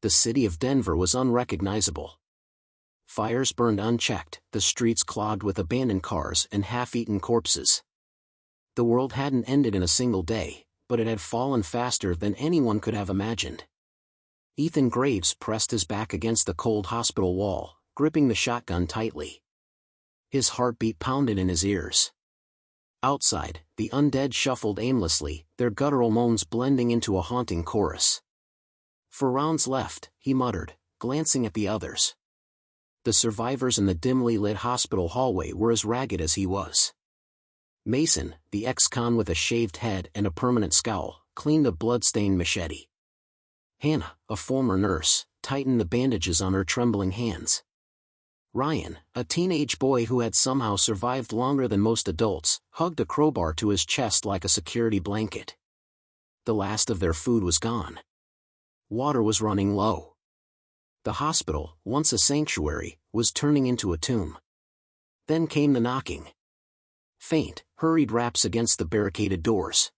The city of Denver was unrecognizable. Fires burned unchecked, the streets clogged with abandoned cars and half-eaten corpses. The world hadn't ended in a single day, but it had fallen faster than anyone could have imagined. Ethan Graves pressed his back against the cold hospital wall, gripping the shotgun tightly. His heartbeat pounded in his ears. Outside, the undead shuffled aimlessly, their guttural moans blending into a haunting chorus. 4 rounds left, he muttered, glancing at the others. The survivors in the dimly lit hospital hallway were as ragged as he was. Mason, the ex-con with a shaved head and a permanent scowl, cleaned a blood-stained machete. Hannah, a former nurse, tightened the bandages on her trembling hands. Ryan, a teenage boy who had somehow survived longer than most adults, hugged a crowbar to his chest like a security blanket. The last of their food was gone. Water was running low. The hospital, once a sanctuary, was turning into a tomb. Then came the knocking. Faint, hurried raps against the barricaded doors.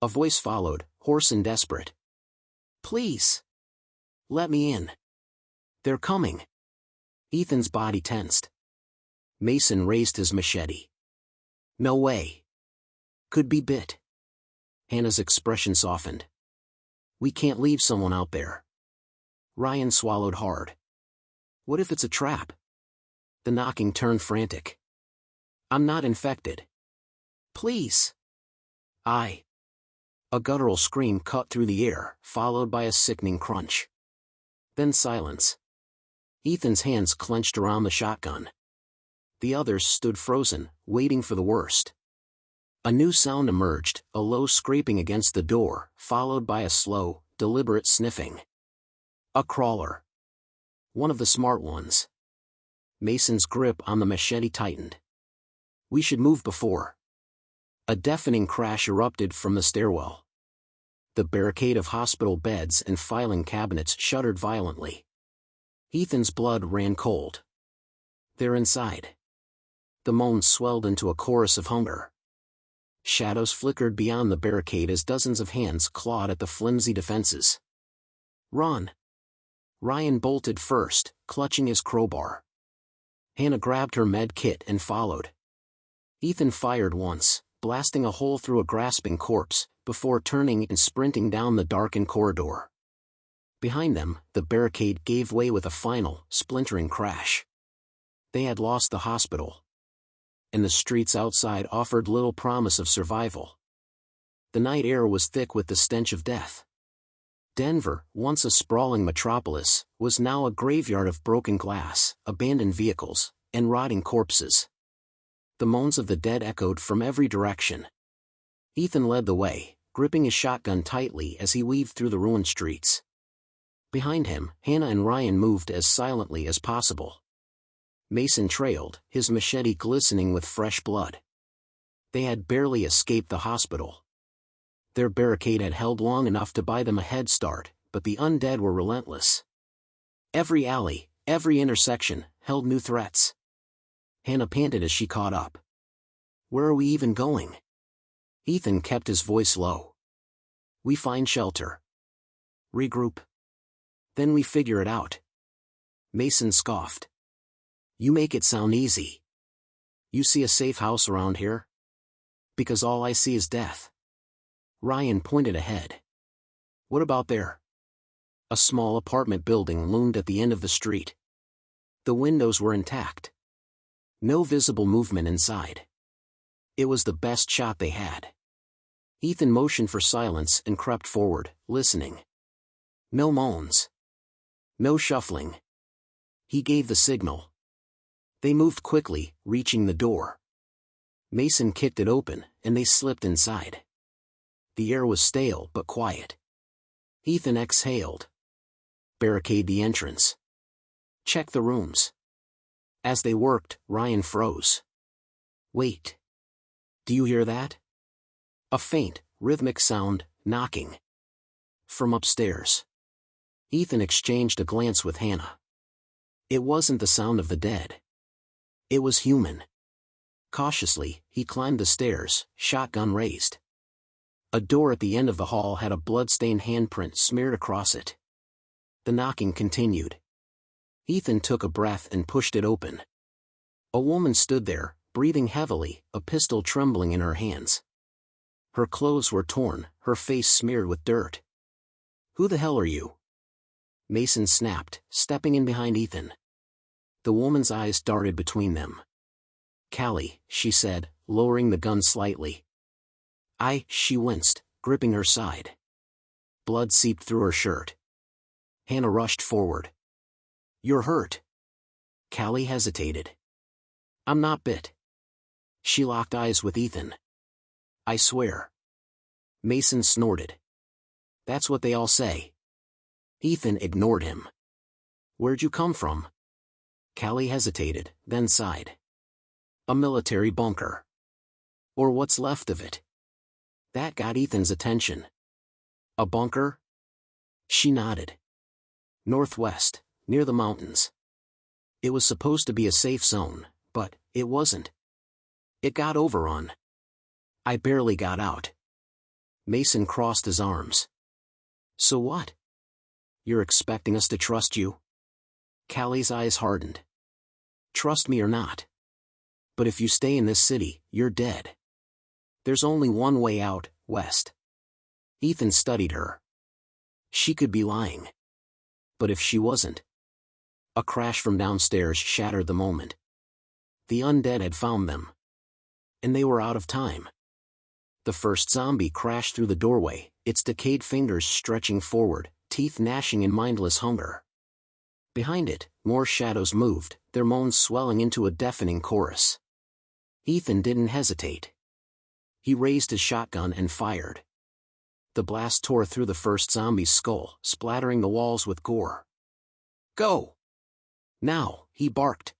A voice followed, hoarse and desperate. "Please! Let me in. They're coming." Ethan's body tensed. Mason raised his machete. "No way. Could be bit." Hannah's expression softened. "We can't leave someone out there." Ryan swallowed hard. "What if it's a trap?" The knocking turned frantic. "I'm not infected. Please." "I." A guttural scream cut through the air, followed by a sickening crunch. Then silence. Ethan's hands clenched around the shotgun. The others stood frozen, waiting for the worst. A new sound emerged, a low scraping against the door, followed by a slow, deliberate sniffing. A crawler. One of the smart ones. Mason's grip on the machete tightened. "We should move before." A deafening crash erupted from the stairwell. The barricade of hospital beds and filing cabinets shuddered violently. Ethan's blood ran cold. "They're inside." The moans swelled into a chorus of hunger. Shadows flickered beyond the barricade as dozens of hands clawed at the flimsy defenses. "Run!" Ryan bolted first, clutching his crowbar. Hannah grabbed her med kit and followed. Ethan fired once, blasting a hole through a grasping corpse, before turning and sprinting down the darkened corridor. Behind them, the barricade gave way with a final, splintering crash. They had lost the hospital. And the streets outside offered little promise of survival. The night air was thick with the stench of death. Denver, once a sprawling metropolis, was now a graveyard of broken glass, abandoned vehicles, and rotting corpses. The moans of the dead echoed from every direction. Ethan led the way, gripping his shotgun tightly as he weaved through the ruined streets. Behind him, Hannah and Ryan moved as silently as possible. Mason trailed, his machete glistening with fresh blood. They had barely escaped the hospital. Their barricade had held long enough to buy them a head start, but the undead were relentless. Every alley, every intersection, held new threats. Hannah panted as she caught up. "Where are we even going?" Ethan kept his voice low. "We find shelter. Regroup. Then we figure it out." Mason scoffed. "You make it sound easy. You see a safe house around here?" "Because all I see is death." Ryan pointed ahead. "What about there?" A small apartment building loomed at the end of the street. The windows were intact. No visible movement inside. It was the best shot they had. Ethan motioned for silence and crept forward, listening. No moans. No shuffling. He gave the signal. They moved quickly, reaching the door. Mason kicked it open, and they slipped inside. The air was stale but quiet. Ethan exhaled. "Barricade the entrance. Check the rooms." As they worked, Ryan froze. "Wait. Do you hear that?" A faint, rhythmic sound, knocking. From upstairs. Ethan exchanged a glance with Hannah. It wasn't the sound of the dead. It was human. Cautiously, he climbed the stairs, shotgun raised. A door at the end of the hall had a blood-stained handprint smeared across it. The knocking continued. Ethan took a breath and pushed it open. A woman stood there, breathing heavily, a pistol trembling in her hands. Her clothes were torn, her face smeared with dirt. "Who the hell are you?" Mason snapped, stepping in behind Ethan. The woman's eyes darted between them. "Callie," she said, lowering the gun slightly. She winced, gripping her side. Blood seeped through her shirt. Hannah rushed forward. "You're hurt." Callie hesitated. "I'm not bit." She locked eyes with Ethan. "I swear." Mason snorted. "That's what they all say." Ethan ignored him. "Where'd you come from?" Callie hesitated, then sighed. "A military bunker. Or what's left of it." That got Ethan's attention. "A bunker?" She nodded. "Northwest, near the mountains. It was supposed to be a safe zone, but it wasn't. It got overrun. I barely got out." Mason crossed his arms. "So what? You're expecting us to trust you?" Callie's eyes hardened. "Trust me or not. But if you stay in this city, you're dead. There's only one way out, west." Ethan studied her. She could be lying. But if she wasn't? A crash from downstairs shattered the moment. The undead had found them. And they were out of time. The first zombie crashed through the doorway, its decayed fingers stretching forward, teeth gnashing in mindless hunger. Behind it, more shadows moved, their moans swelling into a deafening chorus. Ethan didn't hesitate. He raised his shotgun and fired. The blast tore through the first zombie's skull, splattering the walls with gore. "Go! Now!" he barked.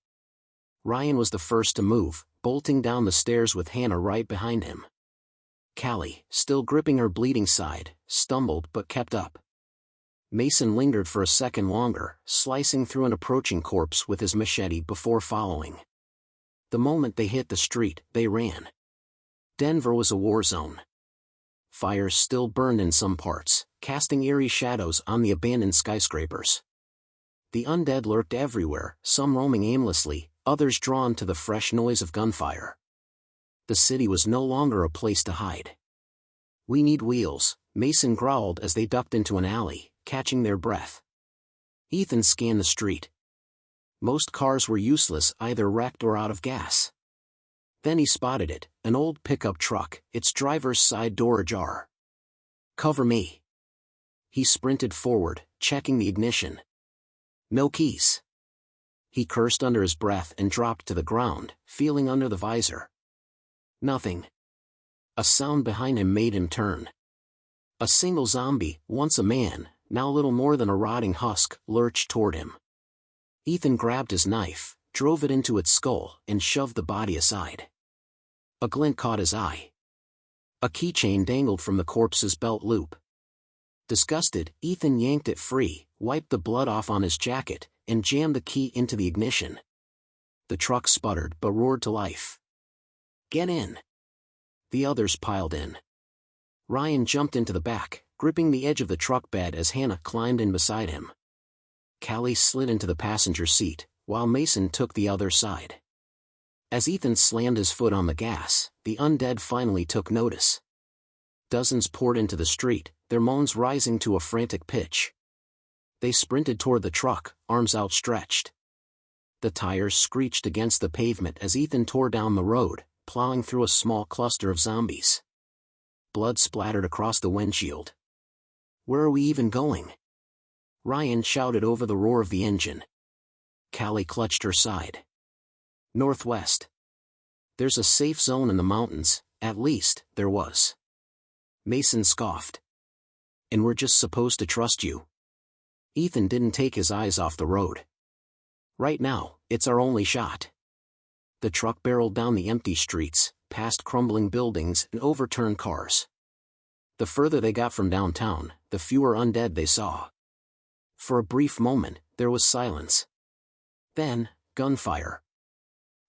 Ryan was the first to move, bolting down the stairs with Hannah right behind him. Callie, still gripping her bleeding side, stumbled but kept up. Mason lingered for a second longer, slicing through an approaching corpse with his machete before following. The moment they hit the street, they ran. Denver was a war zone. Fires still burned in some parts, casting eerie shadows on the abandoned skyscrapers. The undead lurked everywhere, some roaming aimlessly, others drawn to the fresh noise of gunfire. The city was no longer a place to hide. "We need wheels," Mason growled as they ducked into an alley, catching their breath. Ethan scanned the street. Most cars were useless, either wrecked or out of gas. Then he spotted it, an old pickup truck, its driver's side door ajar. "Cover me." He sprinted forward, checking the ignition. "No keys." He cursed under his breath and dropped to the ground, feeling under the visor. Nothing. A sound behind him made him turn. A single zombie, once a man, now little more than a rotting husk, lurched toward him. Ethan grabbed his knife, drove it into its skull, and shoved the body aside. A glint caught his eye. A keychain dangled from the corpse's belt loop. Disgusted, Ethan yanked it free, wiped the blood off on his jacket, and jammed the key into the ignition. The truck sputtered but roared to life. "Get in." The others piled in. Ryan jumped into the back, gripping the edge of the truck bed as Hannah climbed in beside him. Callie slid into the passenger seat, while Mason took the other side. As Ethan slammed his foot on the gas, the undead finally took notice. Dozens poured into the street, their moans rising to a frantic pitch. They sprinted toward the truck, arms outstretched. The tires screeched against the pavement as Ethan tore down the road, plowing through a small cluster of zombies. Blood splattered across the windshield. "Where are we even going?" Ryan shouted over the roar of the engine. Callie clutched her side. "Northwest. There's a safe zone in the mountains, at least, there was." Mason scoffed. "And we're just supposed to trust you?" Ethan didn't take his eyes off the road. "Right now, it's our only shot." The truck barreled down the empty streets, past crumbling buildings and overturned cars. The further they got from downtown, the fewer undead they saw. For a brief moment, there was silence. Then, gunfire.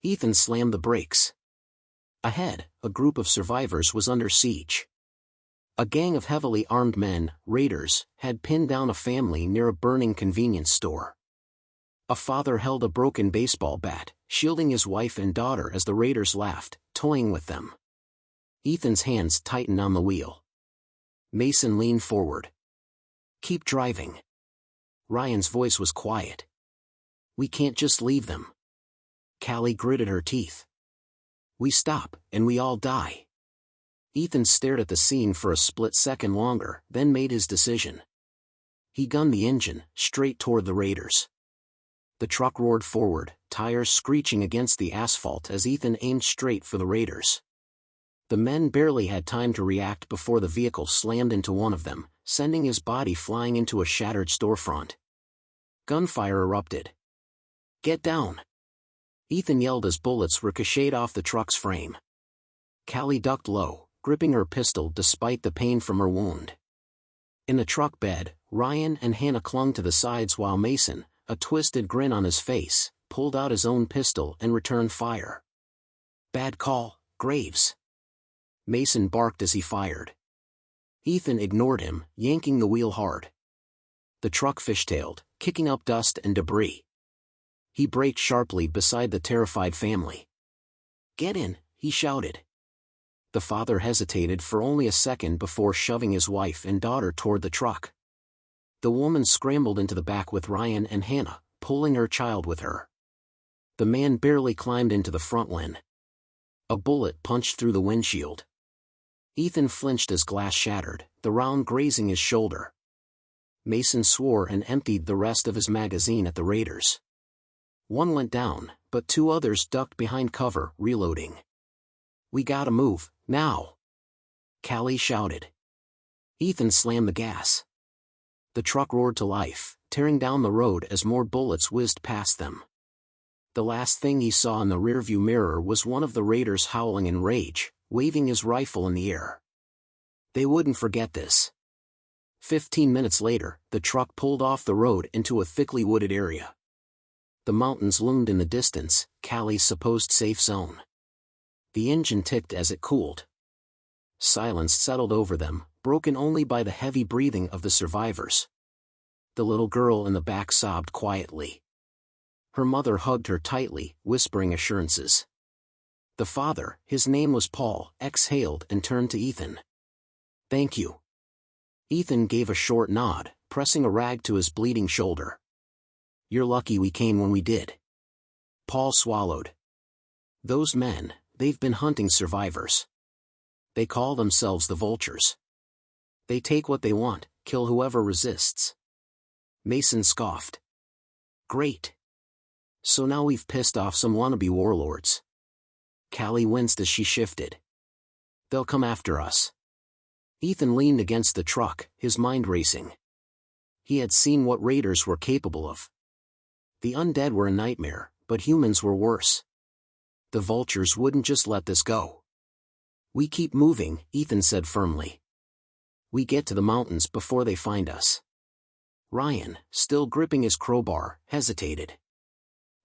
Ethan slammed the brakes. Ahead, a group of survivors was under siege. A gang of heavily armed men, raiders, had pinned down a family near a burning convenience store. A father held a broken baseball bat, shielding his wife and daughter as the raiders laughed, toying with them. Ethan's hands tightened on the wheel. Mason leaned forward. "Keep driving." Ryan's voice was quiet. "We can't just leave them." Callie gritted her teeth. "We stop, and we all die." Ethan stared at the scene for a split second longer, then made his decision. He gunned the engine, straight toward the raiders. The truck roared forward, tires screeching against the asphalt as Ethan aimed straight for the raiders. The men barely had time to react before the vehicle slammed into one of them, sending his body flying into a shattered storefront. Gunfire erupted. "Get down!" Ethan yelled as bullets ricocheted off the truck's frame. Callie ducked low, gripping her pistol despite the pain from her wound. In the truck bed, Ryan and Hannah clung to the sides while Mason, a twisted grin on his face, pulled out his own pistol and returned fire. "Bad call, Graves." Mason barked as he fired. Ethan ignored him, yanking the wheel hard. The truck fishtailed, kicking up dust and debris. He braked sharply beside the terrified family. "Get in," he shouted. The father hesitated for only a second before shoving his wife and daughter toward the truck. The woman scrambled into the back with Ryan and Hannah, pulling her child with her. The man barely climbed into the front when a bullet punched through the windshield. Ethan flinched as glass shattered, the round grazing his shoulder. Mason swore and emptied the rest of his magazine at the raiders. One went down, but two others ducked behind cover, reloading. "We gotta move, now!" Callie shouted. Ethan slammed the gas. The truck roared to life, tearing down the road as more bullets whizzed past them. The last thing he saw in the rearview mirror was one of the raiders howling in rage, waving his rifle in the air. They wouldn't forget this. 15 minutes later, the truck pulled off the road into a thickly wooded area. The mountains loomed in the distance, Callie's supposed safe zone. The engine ticked as it cooled. Silence settled over them, broken only by the heavy breathing of the survivors. The little girl in the back sobbed quietly. Her mother hugged her tightly, whispering assurances. The father, his name was Paul, exhaled and turned to Ethan. "Thank you." Ethan gave a short nod, pressing a rag to his bleeding shoulder. "You're lucky we came when we did." Paul swallowed. "Those men, they've been hunting survivors. They call themselves the vultures. They take what they want, kill whoever resists." Mason scoffed. "Great. So now we've pissed off some wannabe warlords." Callie winced as she shifted. "They'll come after us." Ethan leaned against the truck, his mind racing. He had seen what raiders were capable of. The undead were a nightmare, but humans were worse. The vultures wouldn't just let this go. "We keep moving," Ethan said firmly. "We get to the mountains before they find us." Ryan, still gripping his crowbar, hesitated.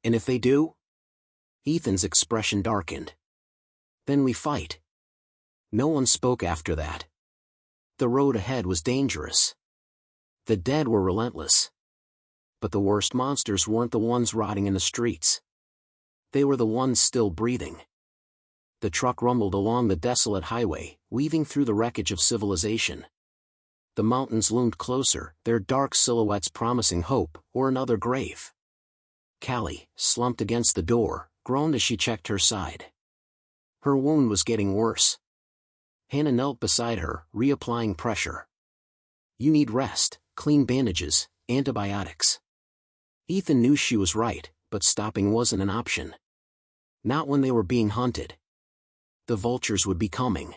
"And if they do?" Ethan's expression darkened. "Then we fight." No one spoke after that. The road ahead was dangerous. The dead were relentless. But the worst monsters weren't the ones rotting in the streets. They were the ones still breathing. The truck rumbled along the desolate highway, weaving through the wreckage of civilization. The mountains loomed closer, their dark silhouettes promising hope, or another grave. Callie, slumped against the door, groaned as she checked her side. Her wound was getting worse. Hannah knelt beside her, reapplying pressure. "You need rest, clean bandages, antibiotics." Ethan knew she was right, but stopping wasn't an option. Not when they were being hunted. The vultures would be coming.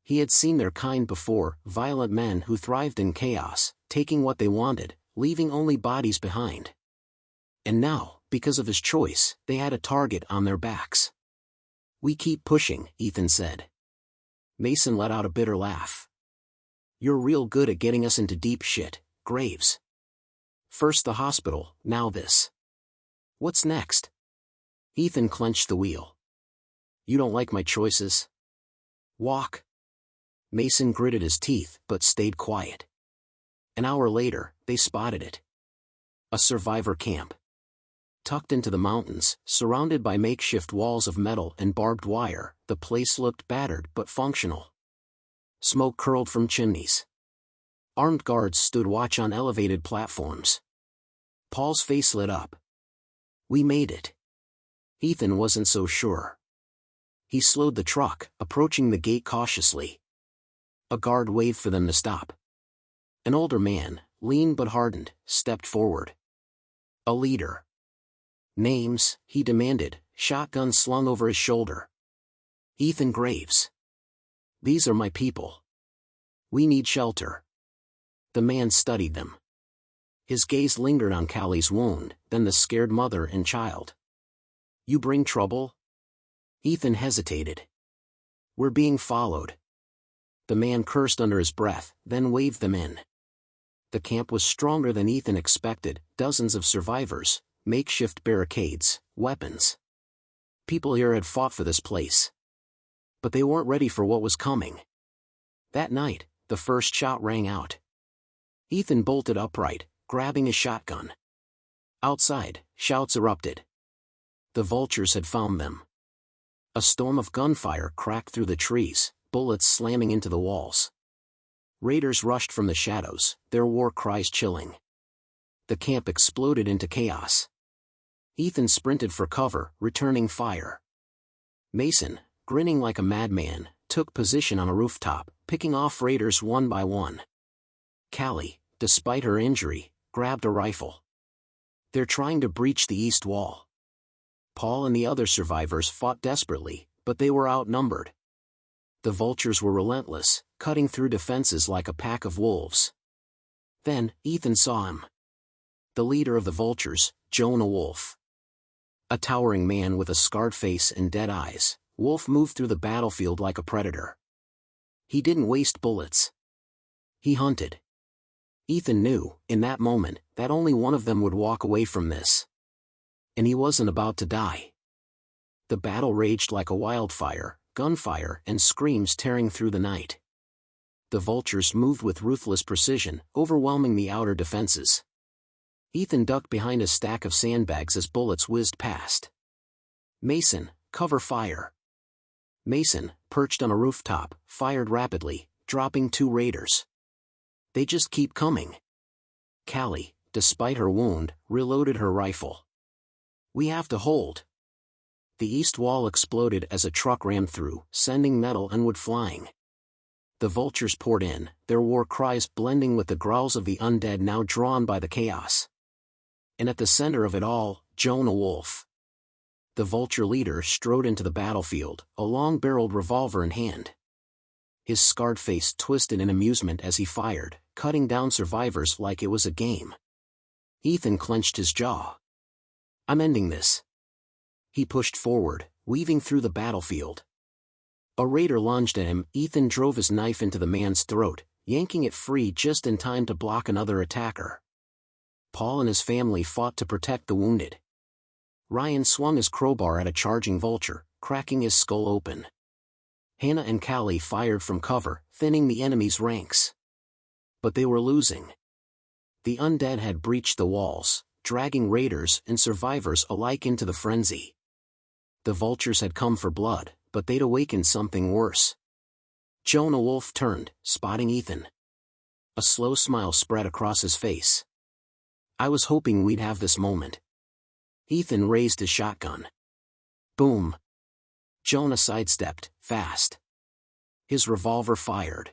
He had seen their kind before, violent men who thrived in chaos, taking what they wanted, leaving only bodies behind. And now, because of his choice, they had a target on their backs. "We keep pushing," Ethan said. Mason let out a bitter laugh. "You're real good at getting us into deep shit, Graves. First the hospital, now this. What's next?" Ethan clenched the wheel. "You don't like my choices? Walk." Mason gritted his teeth but stayed quiet. An hour later, they spotted it. A survivor camp. Tucked into the mountains, surrounded by makeshift walls of metal and barbed wire, the place looked battered but functional. Smoke curled from chimneys. Armed guards stood watch on elevated platforms. Paul's face lit up. We made it. Ethan wasn't so sure. He slowed the truck, approaching the gate cautiously. A guard waved for them to stop. An older man, lean but hardened, stepped forward. A leader. Names, he demanded, shotgun slung over his shoulder. Ethan Graves. These are my people. We need shelter. The man studied them. His gaze lingered on Callie's wound, then the scared mother and child. You bring trouble? Ethan hesitated. We're being followed. The man cursed under his breath, then waved them in. The camp was stronger than Ethan expected, dozens of survivors, makeshift barricades, weapons. People here had fought for this place. But they weren't ready for what was coming. That night, the first shot rang out. Ethan bolted upright, grabbing his shotgun. Outside, shouts erupted. The vultures had found them. A storm of gunfire cracked through the trees, bullets slamming into the walls. Raiders rushed from the shadows, their war cries chilling. The camp exploded into chaos. Ethan sprinted for cover, returning fire. Mason, grinning like a madman, took position on a rooftop, picking off raiders one by one. Callie, despite her injury, grabbed a rifle. They're trying to breach the east wall. Paul and the other survivors fought desperately, but they were outnumbered. The vultures were relentless, cutting through defenses like a pack of wolves. Then, Ethan saw him. The leader of the vultures, Jonah Wolf. A towering man with a scarred face and dead eyes, Wolf moved through the battlefield like a predator. He didn't waste bullets. He hunted. Ethan knew, in that moment, that only one of them would walk away from this. And he wasn't about to die. The battle raged like a wildfire, gunfire and screams tearing through the night. The vultures moved with ruthless precision, overwhelming the outer defenses. Ethan ducked behind a stack of sandbags as bullets whizzed past. Mason, cover fire. Mason, perched on a rooftop, fired rapidly, dropping 2 raiders. They just keep coming. Callie, despite her wound, reloaded her rifle. We have to hold. The east wall exploded as a truck rammed through, sending metal and wood flying. The vultures poured in, their war cries blending with the growls of the undead now drawn by the chaos. And at the center of it all, Jonah Wolf. The vulture leader strode into the battlefield, a long-barreled revolver in hand. His scarred face twisted in amusement as he fired, cutting down survivors like it was a game. Ethan clenched his jaw. I'm ending this. He pushed forward, weaving through the battlefield. A raider lunged at him. Ethan drove his knife into the man's throat, yanking it free just in time to block another attacker. Paul and his family fought to protect the wounded. Ryan swung his crowbar at a charging vulture, cracking his skull open. Hannah and Callie fired from cover, thinning the enemy's ranks. But they were losing. The undead had breached the walls, dragging raiders and survivors alike into the frenzy. The vultures had come for blood, but they'd awakened something worse. Jonah Wolf turned, spotting Ethan. A slow smile spread across his face. I was hoping we'd have this moment. Ethan raised his shotgun. Boom. Jonah sidestepped, fast. His revolver fired.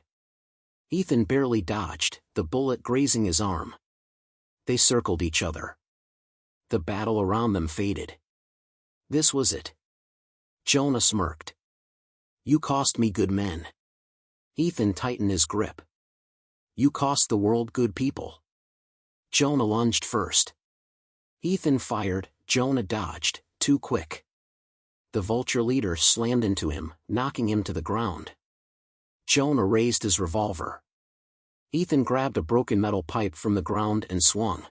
Ethan barely dodged, the bullet grazing his arm. They circled each other. The battle around them faded. This was it. Jonah smirked. You cost me good men. Ethan tightened his grip. You cost the world good people. Jonah lunged first. Ethan fired, Jonah dodged, too quick. The vulture leader slammed into him, knocking him to the ground. Jonah raised his revolver. Ethan grabbed a broken metal pipe from the ground and swung.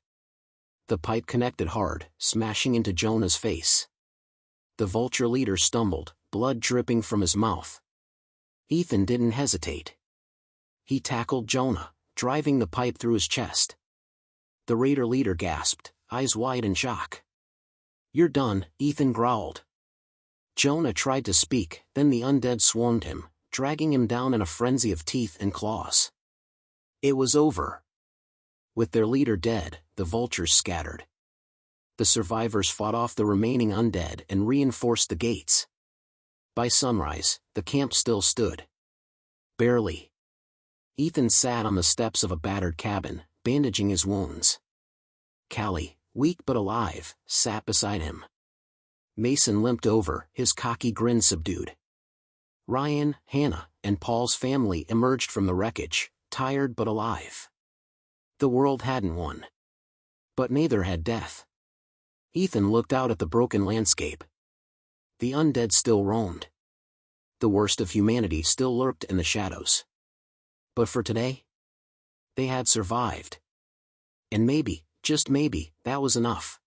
The pipe connected hard, smashing into Jonah's face. The vulture leader stumbled, blood dripping from his mouth. Ethan didn't hesitate. he tackled Jonah, driving the pipe through his chest. The raider leader gasped, eyes wide in shock. "You're done," Ethan growled. Jonah tried to speak, then the undead swarmed him, dragging him down in a frenzy of teeth and claws. It was over. With their leader dead, the vultures scattered. The survivors fought off the remaining undead and reinforced the gates. By sunrise, the camp still stood. Barely. Ethan sat on the steps of a battered cabin, bandaging his wounds. Callie, weak but alive, sat beside him. Mason limped over, his cocky grin subdued. Ryan, Hannah, and Paul's family emerged from the wreckage, tired but alive. The world hadn't won. But neither had death. Ethan looked out at the broken landscape. The undead still roamed. The worst of humanity still lurked in the shadows. But for today, they had survived. And maybe, just maybe, that was enough.